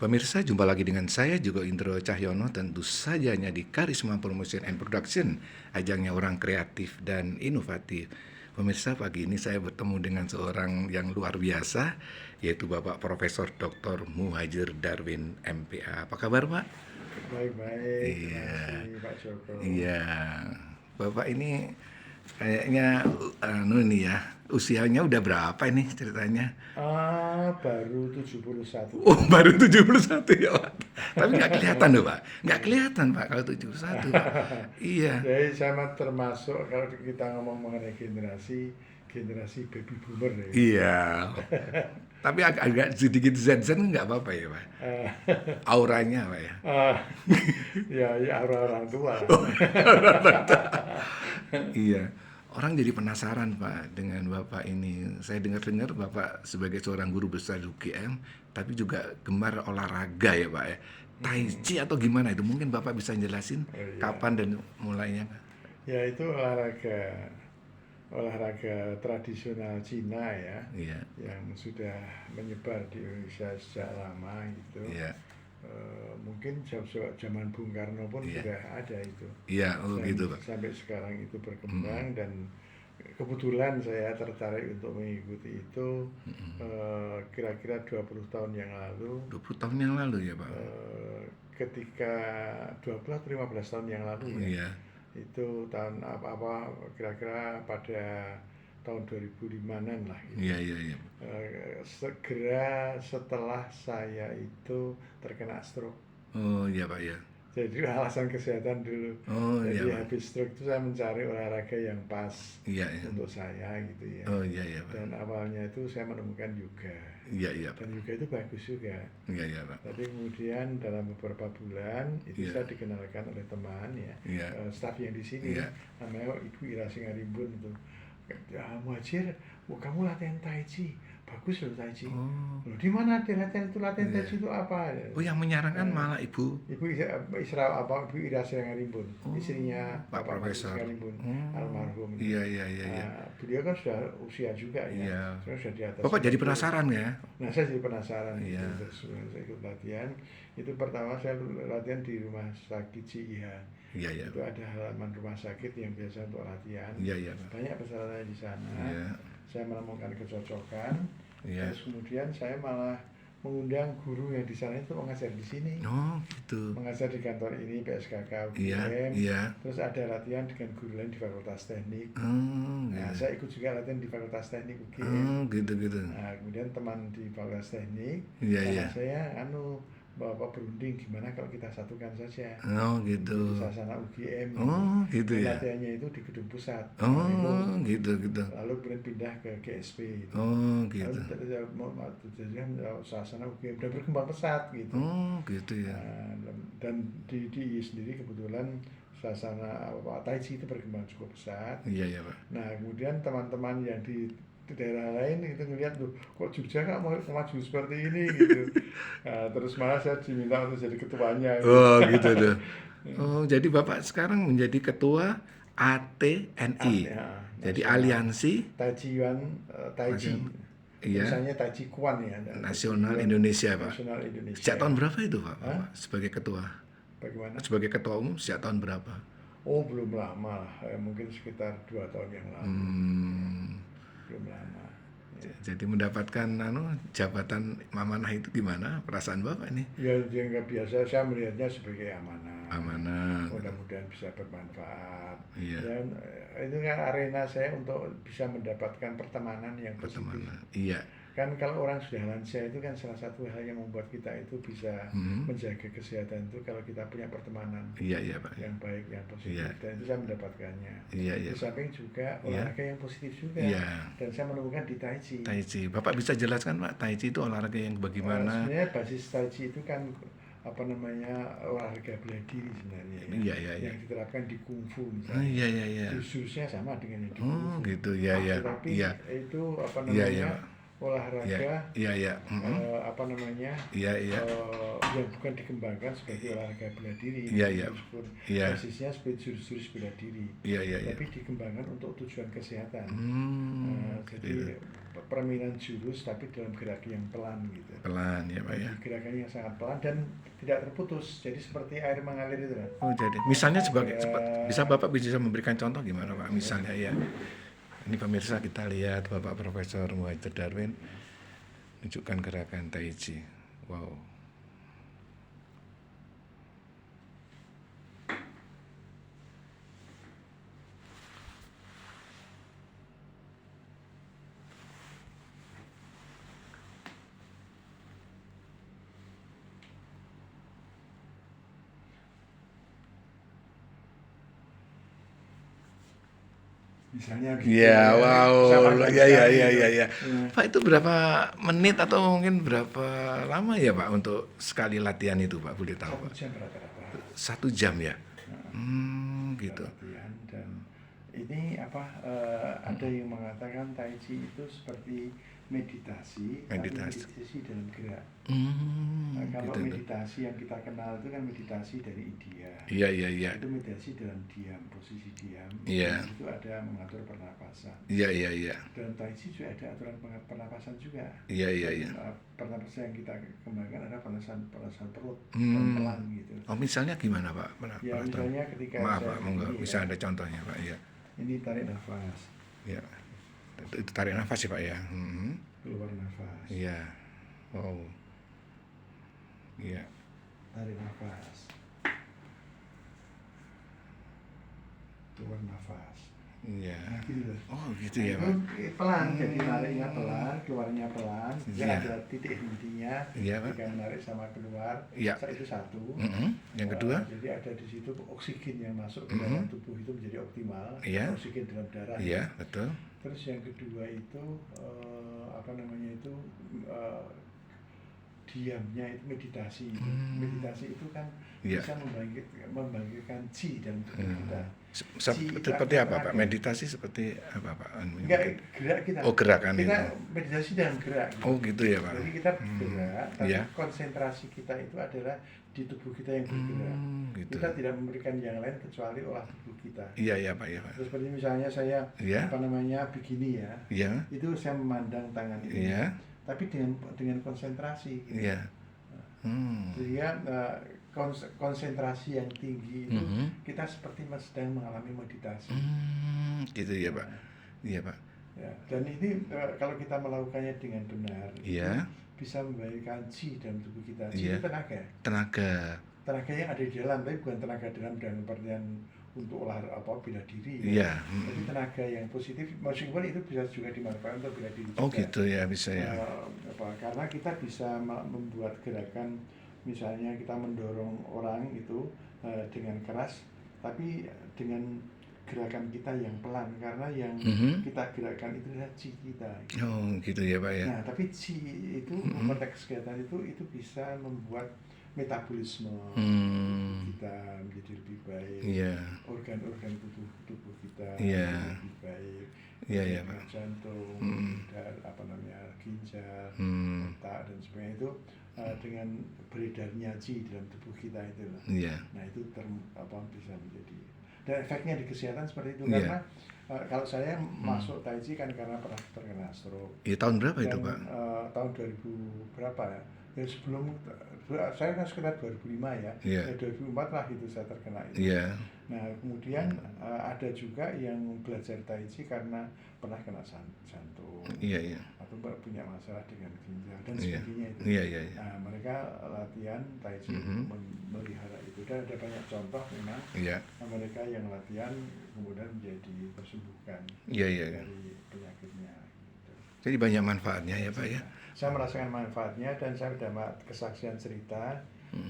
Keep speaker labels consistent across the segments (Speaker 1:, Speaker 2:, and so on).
Speaker 1: Pemirsa, jumpa lagi dengan saya juga Indro Cahyono, tentu saja hanya di Karisma Promotion and Production, ajangnya orang kreatif dan inovatif. Pemirsa, pagi ini saya bertemu dengan seorang yang luar biasa, yaitu Bapak Profesor Dr. Muhajir Darwin MPA. Apa kabar, Pak?
Speaker 2: Baik-baik, terima kasih
Speaker 1: Iya,
Speaker 2: Pak Joko.
Speaker 1: iya. Bapak ini kayaknya ini ya, usianya udah berapa ini ceritanya?
Speaker 2: Baru 71
Speaker 1: Oh,
Speaker 2: tahun.
Speaker 1: baru 71 ya, Pak. Tapi nggak kelihatan loh, Pak. Nggak kelihatan, Pak, kalau 71, Pak. Iya.
Speaker 2: Jadi saya termasuk kalau kita ngomong mengenai generasi baby boomer ya.
Speaker 1: Iya. Tapi agak sedikit zen-zen nggak apa-apa ya, Pak.
Speaker 2: Eh,
Speaker 1: Auranya, Pak ya.
Speaker 2: ah, ya orang-orang tua.
Speaker 1: Iya. Orang jadi penasaran, Pak, dengan Bapak ini. Saya dengar-dengar Bapak sebagai seorang guru besar di UGM, tapi juga gemar olahraga ya, Pak ya. Tai Chi atau gimana itu? Mungkin Bapak bisa jelasin
Speaker 2: Oh iya,
Speaker 1: kapan dan mulainya.
Speaker 2: ya itu olahraga tradisional Cina ya,
Speaker 1: Iya,
Speaker 2: yang sudah menyebar di Indonesia sejak lama gitu.
Speaker 1: iya,
Speaker 2: Mungkin zaman Bung Karno pun
Speaker 1: iya.
Speaker 2: sudah ada itu.
Speaker 1: Iya, oh
Speaker 2: Dan
Speaker 1: gitu, Pak.
Speaker 2: sampai sekarang itu berkembang
Speaker 1: Mm-mm.
Speaker 2: dan kebetulan saya tertarik untuk mengikuti itu kira-kira 20 tahun yang lalu,
Speaker 1: 20 tahun yang lalu ya, Pak.
Speaker 2: ketika 20 atau 15 tahun yang lalu ya,
Speaker 1: Iya.
Speaker 2: itu tahun apa-apa kira-kira pada tahun 2005-an lah gitu.
Speaker 1: Iya, iya, iya.
Speaker 2: Segera setelah saya itu terkena stroke.
Speaker 1: Oh, iya, Pak ya.
Speaker 2: Jadi alasan kesehatan dulu.
Speaker 1: Oh, iya,
Speaker 2: Jadi
Speaker 1: Pak.
Speaker 2: habis stroke itu saya mencari olahraga yang pas
Speaker 1: Iya, iya.
Speaker 2: untuk saya gitu ya.
Speaker 1: Oh, iya, iya, Pak.
Speaker 2: Dan awalnya itu saya menemukan yoga.
Speaker 1: Iya, iya, Pak.
Speaker 2: Dan yoga itu bagus juga.
Speaker 1: Iya, iya, Pak.
Speaker 2: Tapi kemudian dalam beberapa bulan itu
Speaker 1: Iya.
Speaker 2: saya dikenalkan oleh teman ya,
Speaker 1: Iya.
Speaker 2: staf yang di sini,
Speaker 1: Iya.
Speaker 2: namanya Ibu Ira Singarimbun itu. Muhajir, kamu latihan Tai Chi, bagus loh Tai Chi.
Speaker 1: Oh.
Speaker 2: Loh, di mana dia latihan itu? Latihan Tai
Speaker 1: Iya.
Speaker 2: Chi itu apa?
Speaker 1: Oh, yang menyarankan
Speaker 2: Eh,
Speaker 1: malah Ibu.
Speaker 2: Ibu Ira Singarimbun,
Speaker 1: Oh,
Speaker 2: istrinya
Speaker 1: Pak
Speaker 2: Bapak Maju
Speaker 1: Profesor.
Speaker 2: Singarimbun,
Speaker 1: Oh.
Speaker 2: almarhum.
Speaker 1: Iya, iya, iya, iya.
Speaker 2: Beliau kan sudah usia juga ya,
Speaker 1: Iya.
Speaker 2: sudah di atas
Speaker 1: Bapak jadi
Speaker 2: 90.
Speaker 1: penasaran ya?
Speaker 2: Nah, saya jadi penasaran gitu.
Speaker 1: Iya.
Speaker 2: Terus saya ikut latihan. Itu pertama saya latihan di rumah sakit CIH.
Speaker 1: Iya, iya.
Speaker 2: Itu ada halaman rumah sakit yang biasa untuk latihan.
Speaker 1: Iya, iya, Pak.
Speaker 2: Banyak persyaratan di sana.
Speaker 1: Iya.
Speaker 2: Saya menemukan kecocokan.
Speaker 1: Iya.
Speaker 2: Terus kemudian saya malah mengundang guru yang di sana itu mengajar di sini.
Speaker 1: Oh, gitu.
Speaker 2: Mengajar di kantor ini PSKK
Speaker 1: Iya,
Speaker 2: UGM.
Speaker 1: iya.
Speaker 2: Terus ada latihan dengan guru lain di Fakultas Teknik.
Speaker 1: Oh,
Speaker 2: Nah,
Speaker 1: gitu.
Speaker 2: saya ikut juga latihan di Fakultas Teknik UGM.
Speaker 1: Oh, gitu.
Speaker 2: Nah, kemudian teman di Fakultas Teknik,
Speaker 1: Iya,
Speaker 2: sama
Speaker 1: iya.
Speaker 2: saya, Bapak berunding gimana kalau kita satukan saja
Speaker 1: Oh,
Speaker 2: di
Speaker 1: gitu.
Speaker 2: Sasana UGM ini.
Speaker 1: Oh, gitu ya.
Speaker 2: Latihannya itu di gedung pusat.
Speaker 1: Oh,
Speaker 2: Itu
Speaker 1: gitu.
Speaker 2: lalu kemudian pindah ke GSP itu.
Speaker 1: Oh,
Speaker 2: Lalu
Speaker 1: gitu.
Speaker 2: jadi Sasana UGM dan berkembang pesat gitu.
Speaker 1: Oh, gitu ya.
Speaker 2: Dan di sendiri kebetulan Sasana Tai Chi itu berkembang cukup pesat.
Speaker 1: Iya, iya, Pak.
Speaker 2: Nah, kemudian teman-teman yang di daerah lain itu ngelihat loh, kok Jogja kak mau maju seperti ini gitu. Nah, terus malah saya diminta untuk jadi ketuanya gitu.
Speaker 1: Oh, gitu tuh. Oh, jadi Bapak sekarang menjadi ketua ATNI.
Speaker 2: Ya,
Speaker 1: Jadi
Speaker 2: Nasional
Speaker 1: aliansi
Speaker 2: Tai Chi Yuan, Tai Chi.
Speaker 1: Iya,
Speaker 2: Misalnya Tai Chi Kuan ya.
Speaker 1: Nasional Indonesia, Pak.
Speaker 2: Nasional Indonesia.
Speaker 1: Sejak tahun berapa itu, Pak?
Speaker 2: Hah?
Speaker 1: Bapak sebagai ketua?
Speaker 2: Bagaimana?
Speaker 1: Sebagai ketua umum sejak tahun berapa?
Speaker 2: Oh, belum lama lah. Mungkin sekitar 2 tahun yang lalu. Belum lama. Ya.
Speaker 1: Jadi mendapatkan jabatan amanah itu gimana? Perasaan Bapak ini?
Speaker 2: Ya, dianggap biasa. Saya melihatnya sebagai amanah.
Speaker 1: Amanah.
Speaker 2: Mudah-mudahan bisa bermanfaat.
Speaker 1: Iya.
Speaker 2: Dan itu kan arena saya untuk bisa mendapatkan pertemanan yang positif.
Speaker 1: Pertemanan. Iya.
Speaker 2: Kan kalau orang sudah lansia itu kan salah satu hal yang membuat kita itu bisa menjaga kesehatan itu kalau kita punya pertemanan
Speaker 1: Iya, Pak.
Speaker 2: yang baik, yang positif.
Speaker 1: Iya.
Speaker 2: Dan itu saya mendapatkannya.
Speaker 1: Iya,
Speaker 2: Di samping juga olahraga yang positif juga.
Speaker 1: Iya.
Speaker 2: Dan saya menemukan di Tai Chi.
Speaker 1: Tai Chi. Bapak bisa jelaskan, Pak, Tai Chi itu olahraga yang bagaimana?
Speaker 2: Sebenarnya basis Tai Chi itu kan olahraga bela diri sebenarnya ya.
Speaker 1: Iya.
Speaker 2: Yang diterapkan di kungfu
Speaker 1: Oh,
Speaker 2: misalnya.
Speaker 1: iya.
Speaker 2: Jurusnya sama dengan yang di
Speaker 1: Oh,
Speaker 2: kungfu.
Speaker 1: gitu. Iya.
Speaker 2: Tetapi
Speaker 1: Iya.
Speaker 2: itu
Speaker 1: Iya. Iya,
Speaker 2: olahraga
Speaker 1: iya, iya,
Speaker 2: apa namanya
Speaker 1: iya, iya,
Speaker 2: yang bukan dikembangkan sebagai olahraga bela diri
Speaker 1: iya, iya,
Speaker 2: meskipun
Speaker 1: iya,
Speaker 2: basisnya sebagai jurus-jurus bela diri,
Speaker 1: iya, iya, iya.
Speaker 2: tapi dikembangkan untuk tujuan kesehatan.
Speaker 1: Gitu itu.
Speaker 2: Jadi permainan jurus tapi dalam gerakan yang pelan gitu.
Speaker 1: Pelan ya Pak ya.
Speaker 2: Jadi gerakannya yang sangat pelan dan tidak terputus. Jadi seperti air mengalir itu kan.
Speaker 1: Oh jadi, misalnya bisa
Speaker 2: Ya,
Speaker 1: Bapak bisa memberikan contoh gimana Pak? Misalnya ya, ini pemirsa kita lihat Bapak Profesor Muhajir Darwin menunjukkan gerakan Tai Chi. Wow.
Speaker 2: misalnya gitu
Speaker 1: Ya,
Speaker 2: bisa
Speaker 1: wow,
Speaker 2: panjang
Speaker 1: ya, ya,
Speaker 2: sekali
Speaker 1: ya,
Speaker 2: gitu.
Speaker 1: ya, ya.
Speaker 2: Ya.
Speaker 1: Pak itu berapa menit atau mungkin berapa lama ya Pak untuk sekali latihan itu Pak? Boleh tahu
Speaker 2: 1
Speaker 1: Pak?
Speaker 2: jam rata-rata.
Speaker 1: 1 jam ya?
Speaker 2: Kita
Speaker 1: Gitu.
Speaker 2: latihan dan ini ada yang mengatakan Tai Chi itu seperti meditasi, tapi
Speaker 1: Meditasi.
Speaker 2: meditasi dalam gerak. Kalau
Speaker 1: Gitu.
Speaker 2: meditasi yang kita kenal itu kan meditasi dari India.
Speaker 1: Iya, iya, iya.
Speaker 2: Itu meditasi dalam diam, posisi diam.
Speaker 1: Iya.
Speaker 2: Dan itu ada mengatur pernapasan.
Speaker 1: Iya, iya, iya.
Speaker 2: Dalam Tai Chi juga ada aturan pernapasan juga.
Speaker 1: Iya, iya, iya.
Speaker 2: Pernapasan yang kita kembangkan adalah pernapasan perut dan
Speaker 1: Hmm.
Speaker 2: pelan gitu.
Speaker 1: Oh, misalnya gimana Pak?
Speaker 2: Ya misalnya ketika
Speaker 1: Maaf
Speaker 2: saya
Speaker 1: Pak, monggo.
Speaker 2: ini
Speaker 1: Bisa
Speaker 2: ya,
Speaker 1: ada contohnya Pak? Iya.
Speaker 2: ini tarik nafas,
Speaker 1: Iya. Itu tarik nafas ya Pak ya?
Speaker 2: keluar nafas,
Speaker 1: Iya. Wow. Iya.
Speaker 2: tarik nafas, keluar nafas.
Speaker 1: Iya.
Speaker 2: Nah, gitu loh.
Speaker 1: Oh, gitu ya
Speaker 2: Itu
Speaker 1: Pak?
Speaker 2: pelan, jadi nariknya pelan, keluarnya pelan.
Speaker 1: Iya.
Speaker 2: Ada titik hentinya.
Speaker 1: Iya, Pak.
Speaker 2: Ketika menarik sama keluar,
Speaker 1: Iya.
Speaker 2: itu satu.
Speaker 1: Yang kedua?
Speaker 2: Jadi ada di situ oksigen yang masuk ke dalam tubuh itu menjadi optimal.
Speaker 1: Iya.
Speaker 2: Oksigen dalam darah.
Speaker 1: Iya, betul.
Speaker 2: Terus yang kedua itu eh, diamnya itu meditasi. Meditasi itu kan
Speaker 1: Iya.
Speaker 2: bisa membangkitkan chi dalam tubuh kita. Chi itu
Speaker 1: Seperti
Speaker 2: akan
Speaker 1: apa Pak?
Speaker 2: ada.
Speaker 1: Meditasi seperti apa Pak?
Speaker 2: Enggak, gerak kita.
Speaker 1: Oh, gerakan
Speaker 2: Kita
Speaker 1: itu.
Speaker 2: meditasi dalam gerak. Gitu.
Speaker 1: Oh, gitu ya Pak?
Speaker 2: Jadi kita bergerak, tapi
Speaker 1: Iya.
Speaker 2: konsentrasi kita itu adalah di tubuh kita yang bergerak.
Speaker 1: Gitu.
Speaker 2: Kita tidak memberikan yang lain kecuali olah tubuh kita.
Speaker 1: Iya, iya Pak, ya Pak.
Speaker 2: Terus seperti misalnya saya
Speaker 1: Iya.
Speaker 2: begini ya,
Speaker 1: Iya.
Speaker 2: itu saya memandang tangan ini,
Speaker 1: Iya.
Speaker 2: tapi dengan konsentrasi. Gitu.
Speaker 1: Iya.
Speaker 2: Sehingga konsentrasi yang tinggi itu kita seperti sedang mengalami meditasi.
Speaker 1: Gitu ya Pak. Iya Pak.
Speaker 2: Ya, dan ini kalau kita melakukannya dengan benar,
Speaker 1: Iya.
Speaker 2: itu bisa memberikan chi dalam tubuh kita. Chi
Speaker 1: Iya.
Speaker 2: itu tenaga.
Speaker 1: Tenaga.
Speaker 2: Yang ada di dalam, tapi bukan tenaga dalam pengertian untuk bela diri.
Speaker 1: Iya.
Speaker 2: Tapi tenaga yang positif, meskipun itu bisa juga dimanfaatkan untuk bela diri.
Speaker 1: Oh,
Speaker 2: juga.
Speaker 1: gitu ya, bisa ya.
Speaker 2: Karena kita bisa membuat gerakan, misalnya kita mendorong orang itu dengan keras, tapi dengan gerakan kita yang pelan, karena yang kita gerakan itu adalah chi kita.
Speaker 1: Oh, gitu ya Pak ya.
Speaker 2: Nah, tapi chi itu konteks kegiatan itu bisa membuat metabolisme kita menjadi lebih baik.
Speaker 1: Iya.
Speaker 2: Organ-organ tubuh kita
Speaker 1: Iya.
Speaker 2: lebih baik.
Speaker 1: Iya, iya, Pak.
Speaker 2: Jantung, dan ginjal, otak dan sebagainya itu dengan beredarnya chi dalam tubuh kita itu.
Speaker 1: Iya.
Speaker 2: Nah, itu bisa menjadi, dan efeknya di kesehatan seperti itu.
Speaker 1: Iya.
Speaker 2: Karena kalau saya masuk Tai Chi kan karena pernah terkena stroke.
Speaker 1: Iya, tahun berapa itu
Speaker 2: Dan,
Speaker 1: Pak?
Speaker 2: tahun 2000 berapa ya? Ya sebelum saya kan sekitar 2005 ya.
Speaker 1: Iya.
Speaker 2: Ya 2004 lah itu saya terkena itu.
Speaker 1: Iya.
Speaker 2: Nah, kemudian ada juga yang belajar Tai Chi karena pernah kena jantung.
Speaker 1: Iya, iya.
Speaker 2: Atau punya masalah dengan ginjal dan
Speaker 1: Iya.
Speaker 2: sebagainya itu.
Speaker 1: Iya, iya, iya.
Speaker 2: Nah, mereka latihan Tai Chi untuk memelihara itu. Dan ada banyak contoh memang
Speaker 1: Iya.
Speaker 2: mereka yang latihan kemudian menjadi tersembuhkan
Speaker 1: Iya, iya, iya.
Speaker 2: dari penyakitnya. Gitu.
Speaker 1: Jadi banyak manfaatnya ya Pak ya.
Speaker 2: Saya merasakan manfaatnya dan saya sudah kesaksian cerita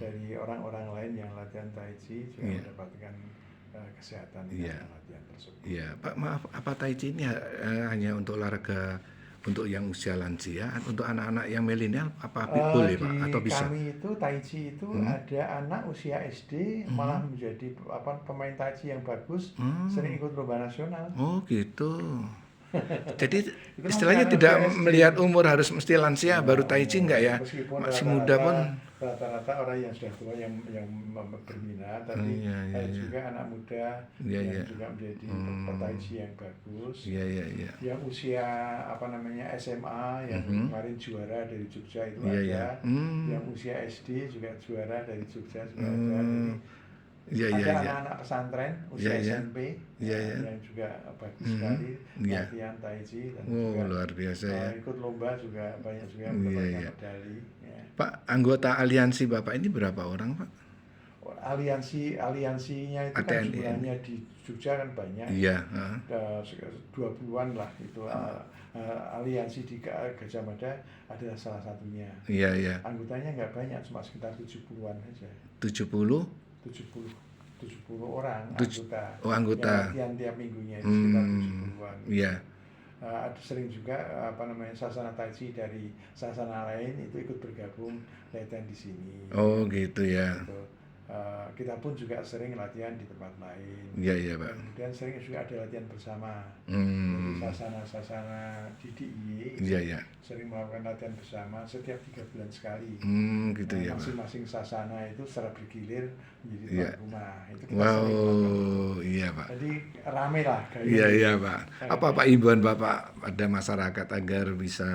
Speaker 2: dari orang-orang lain yang latihan Tai Chi juga
Speaker 1: Iya.
Speaker 2: mendapatkan kesehatan
Speaker 1: Iya.
Speaker 2: dengan latihan tersebut.
Speaker 1: Iya, Pak, maaf, apa Tai Chi ini hanya untuk olahraga untuk yang usia lansia, untuk anak-anak yang milenial apa boleh Pak
Speaker 2: Di
Speaker 1: atau bisa?
Speaker 2: kami itu Tai Chi itu ada anak usia SD malah menjadi pemain Tai Chi yang bagus, sering ikut lomba nasional.
Speaker 1: Oh, gitu. Jadi
Speaker 2: Itu
Speaker 1: istilahnya
Speaker 2: mempengaruhi
Speaker 1: tidak
Speaker 2: SD.
Speaker 1: melihat umur harus mesti lansia baru Tai Chi enggak ya?
Speaker 2: Meskipun
Speaker 1: Masih muda pun.
Speaker 2: rata-rata orang yang sudah tua yang berminat,
Speaker 1: Oh,
Speaker 2: tapi
Speaker 1: iya iya
Speaker 2: ada
Speaker 1: iya.
Speaker 2: juga anak muda
Speaker 1: Iya
Speaker 2: yang
Speaker 1: iya.
Speaker 2: juga menjadi
Speaker 1: Hmm.
Speaker 2: petai chi yang bagus.
Speaker 1: Iya iya iya.
Speaker 2: Yang usia SMA yang
Speaker 1: Mhm.
Speaker 2: kemarin juara dari Jogja itu
Speaker 1: Iya iya.
Speaker 2: ada, yang usia SD juga juara dari Jogja juga ada. Jadi
Speaker 1: Hmm. Iya iya
Speaker 2: ada
Speaker 1: iya.
Speaker 2: anak-anak pesantren
Speaker 1: Iya
Speaker 2: usia
Speaker 1: iya.
Speaker 2: SMP
Speaker 1: Iya iya.
Speaker 2: yang juga bagus
Speaker 1: Mhm.
Speaker 2: sekali
Speaker 1: Iya.
Speaker 2: latihan tai chi dan
Speaker 1: Oh,
Speaker 2: juga
Speaker 1: luar biasa ya.
Speaker 2: ikut lomba juga banyak juga yang
Speaker 1: Iya
Speaker 2: mendapatkan
Speaker 1: iya.
Speaker 2: medali. Ya.
Speaker 1: Pak, anggota aliansi Bapak ini berapa orang, Pak?
Speaker 2: Aliansinya itu kan
Speaker 1: ATNI ini.
Speaker 2: jumlahnya di Jogja kan banyak,
Speaker 1: Iya, heeh.
Speaker 2: 20-an lah itu. Aliansi di Gajah Mada adalah salah satunya.
Speaker 1: Iya iya.
Speaker 2: Anggotanya nggak banyak, cuma sekitar 70-an saja.
Speaker 1: 70
Speaker 2: 70 orang
Speaker 1: Tuj-
Speaker 2: anggota.
Speaker 1: oh, anggota.
Speaker 2: Yang latihan tiap minggunya itu sekitar
Speaker 1: Hmm.
Speaker 2: 70-an.
Speaker 1: Iya.
Speaker 2: Ada sering juga sasana tai chi dari sasana lain itu ikut bergabung latihan di sini.
Speaker 1: Oh, gitu ya.
Speaker 2: Gitu. Kita pun juga sering latihan di tempat lain.
Speaker 1: Iya iya, Pak.
Speaker 2: Kemudian sering juga ada latihan bersama.
Speaker 1: Hmm.
Speaker 2: Sasana-sasana di DIY
Speaker 1: Iya iya.
Speaker 2: sering melakukan latihan bersama setiap 3 bulan sekali.
Speaker 1: Gitu ya, Pak.
Speaker 2: Masing-masing sasana itu secara bergilir menjadi
Speaker 1: Iya.
Speaker 2: tuan rumah. Itu kita sering melakukan.
Speaker 1: Wow, iya, Pak.
Speaker 2: Jadi rame lah kayaknya.
Speaker 1: Iya iya, Pak. Apa Pak himbauan Bapak pada masyarakat agar bisa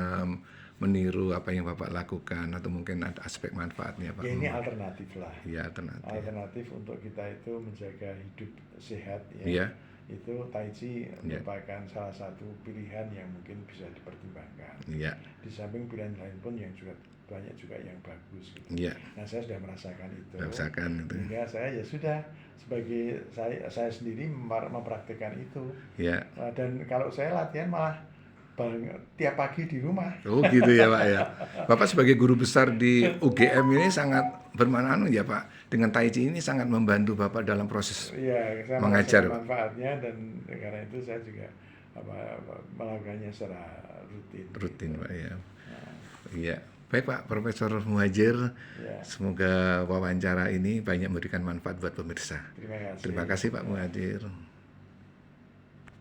Speaker 1: meniru apa yang Bapak lakukan atau mungkin ada aspek manfaatnya, Pak?
Speaker 2: Ya ini alternatif lah.
Speaker 1: Iya, alternatif.
Speaker 2: Alternatif untuk kita itu menjaga hidup sehat ya.
Speaker 1: Iya.
Speaker 2: Itu tai chi
Speaker 1: Iya.
Speaker 2: merupakan salah satu pilihan yang mungkin bisa dipertimbangkan.
Speaker 1: Iya.
Speaker 2: Di samping pilihan lain pun yang juga banyak juga yang bagus gitu.
Speaker 1: Iya.
Speaker 2: Nah, saya sudah merasakan itu.
Speaker 1: Rasakan itu.
Speaker 2: Sehingga saya ya sudah sebagai saya sendiri mempraktikkan itu.
Speaker 1: Iya.
Speaker 2: Dan kalau saya latihan malah tiap pagi di rumah.
Speaker 1: Oh, gitu ya, Pak ya. Bapak sebagai guru besar di UGM ini sangat bermanfaat ya, Pak. Dengan Tai Chi ini sangat membantu Bapak dalam proses
Speaker 2: Iya, saya
Speaker 1: mengajar,
Speaker 2: merasakan
Speaker 1: Pak.
Speaker 2: manfaatnya dan karena itu saya juga melakukannya secara rutin.
Speaker 1: Rutin,
Speaker 2: gitu.
Speaker 1: Pak ya.
Speaker 2: Nah,
Speaker 1: Iya. Baik, Pak Profesor Muhajir.
Speaker 2: ya,
Speaker 1: Semoga wawancara ini banyak memberikan manfaat buat pemirsa.
Speaker 2: terima kasih.
Speaker 1: Terima kasih, Pak Muhajir.